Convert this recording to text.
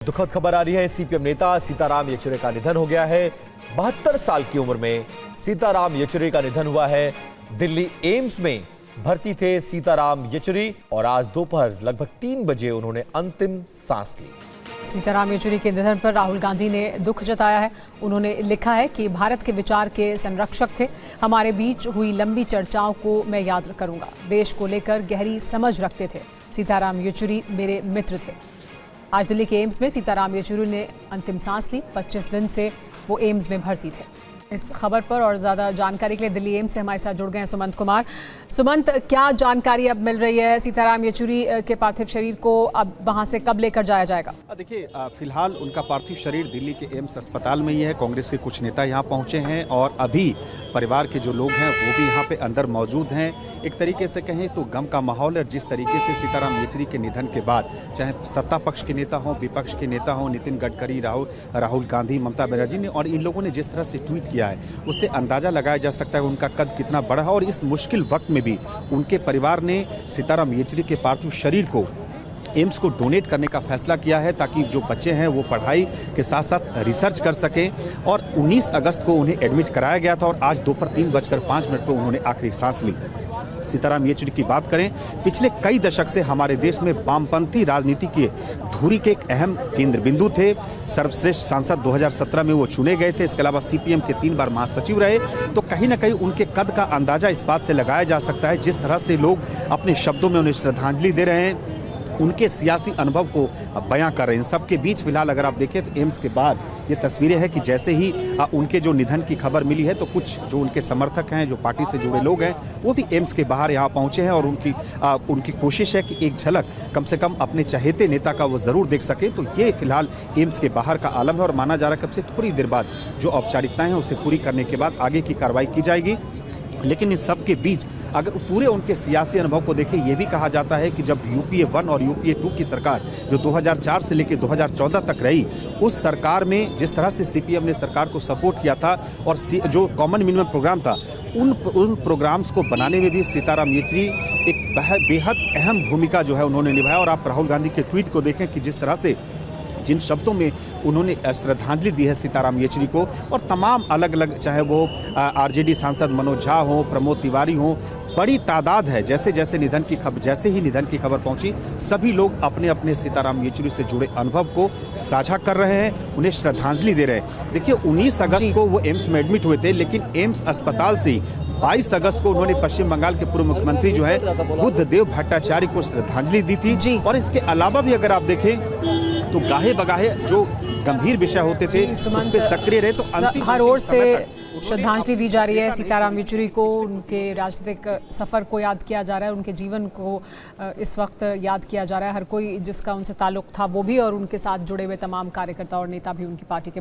दुखद खबर आ रही है। सीपीएम नेता सीताराम येचुरी का निधन हो गया है। 72 साल की उम्र में सीताराम येचुरी का निधन हुआ है। दिल्ली एम्स में भर्ती थे सीताराम येचुरी और आज दोपहर लगभग 3 बजे उन्होंने अंतिम सांस ली। सीताराम येचुरी के निधन पर राहुल गांधी ने दुख जताया है। उन्होंने लिखा है कि भारत के विचार के संरक्षक थे। हमारे बीच हुई लंबी चर्चाओं को मैं याद करूंगा। देश को लेकर गहरी समझ रखते थे। सीताराम येचुरी मेरे मित्र थे। आज दिल्ली के एम्स में सीताराम येचुरी ने अंतिम सांस ली। 25 दिन से वो एम्स में भर्ती थे। इस खबर पर और ज्यादा जानकारी के लिए दिल्ली एम्स से हमारे साथ जुड़ गए हैं सुमंत कुमार। सुमंत, क्या जानकारी अब मिल रही है? सीताराम येचुरी के पार्थिव शरीर को अब वहां से कब लेकर जाया जाएगा? देखिए, फिलहाल उनका पार्थिव शरीर दिल्ली के एम्स अस्पताल में ही है। कांग्रेस के कुछ नेता यहाँ पहुंचे हैं और अभी परिवार के जो लोग हैं वो भी यहाँ पे अंदर मौजूद हैं। एक तरीके से कहें तो गम का माहौल है। जिस तरीके से सीताराम येचुरी के निधन के बाद चाहे सत्ता पक्ष के नेता हों, विपक्ष के नेता हों, नितिन गडकरी, राहुल गांधी, ममता बनर्जी ने और इन लोगों ने जिस तरह से ट्वीट किया है उससे अंदाजा लगाया जा सकता है उनका कद कितना बड़ा है। और इस मुश्किल वक्त में भी उनके परिवार ने सीताराम येचुरी के पार्थिव शरीर को एम्स को डोनेट करने का फैसला किया है ताकि जो बच्चे हैं वो पढ़ाई के साथ साथ रिसर्च कर सकें। और 19 अगस्त को उन्हें एडमिट कराया गया था और आज दोपहर 3:05 पर उन्होंने आखिरी सांस ली। सीताराम येचुरी की बात करें, पिछले कई दशक से हमारे देश में वामपंथी राजनीति के धुरी के एक अहम केंद्र बिंदु थे। सर्वश्रेष्ठ सांसद 2017 में वो चुने गए थे। इसके अलावा सीपीएम के 3 बार महासचिव रहे। तो कहीं ना कहीं उनके कद का अंदाजा इस बात से लगाया जा सकता है जिस तरह से लोग अपने शब्दों में उन्हें श्रद्धांजलि दे रहे हैं, उनके सियासी अनुभव को बयां कर रहे हैं। सबके बीच फिलहाल अगर आप देखें तो एम्स के बाहर ये तस्वीरें हैं कि जैसे ही उनके जो निधन की खबर मिली है तो कुछ जो उनके समर्थक हैं, जो पार्टी से जुड़े लोग हैं, वो भी एम्स के बाहर यहाँ पहुंचे हैं और उनकी कोशिश है कि एक झलक कम से कम अपने चहेते नेता का वो जरूर देख सकें। तो ये फिलहाल एम्स के बाहर का आलम है और माना जा रहा है कब से थोड़ी देर बाद जो औपचारिकताएं हैं उसे पूरी करने के बाद आगे की कार्रवाई की जाएगी। लेकिन इस सब के बीच अगर पूरे उनके सियासी अनुभव को देखें, ये भी कहा जाता है कि जब यूपीए 1 और यूपीए 2 की सरकार जो 2004 से लेकर 2014 तक रही, उस सरकार में जिस तरह से सीपीएम ने सरकार को सपोर्ट किया था और जो कॉमन मिनिमम प्रोग्राम था उन प्रोग्राम्स को बनाने में भी सीताराम येचुरी एक बेहद अहम भूमिका जो है उन्होंने निभाया। और आप राहुल गांधी के ट्वीट को देखें कि जिस तरह से जिन शब्दों में उन्होंने श्रद्धांजलि दी है सीताराम येचुरी को, और तमाम अलग अलग चाहे वो आरजेडी सांसद मनोज झा हो, प्रमोद तिवारी हो, बड़ी तादाद है। जैसे ही निधन की खबर पहुंची सभी लोग अपने अपने सीताराम येचुरी से जुड़े अनुभव को साझा कर रहे हैं, उन्हें श्रद्धांजलि दे रहे हैं। देखिए, 19 अगस्त को वो एम्स में एडमिट हुए थे, लेकिन एम्स अस्पताल से 22 अगस्त को उन्होंने पश्चिम बंगाल के पूर्व मुख्यमंत्री जो है बुद्धदेव भट्टाचार्य को श्रद्धांजलि दी थी। और इसके अलावा भी अगर आप देखें तो गाहे बगाहे जो गंभीर विषय होते थे उस पर सक्रिय रहे। तो अंतिम हर ओर से श्रद्धांजलि दी जा रही है सीताराम येचुरी को। उनके राजनीतिक सफर को याद किया जा रहा है, उनके जीवन को इस वक्त याद किया जा रहा है। हर कोई जिसका उनसे ताल्लुक था वो भी और उनके साथ जुड़े हुए तमाम कार्यकर्ता और नेता भी उनकी पार्टी के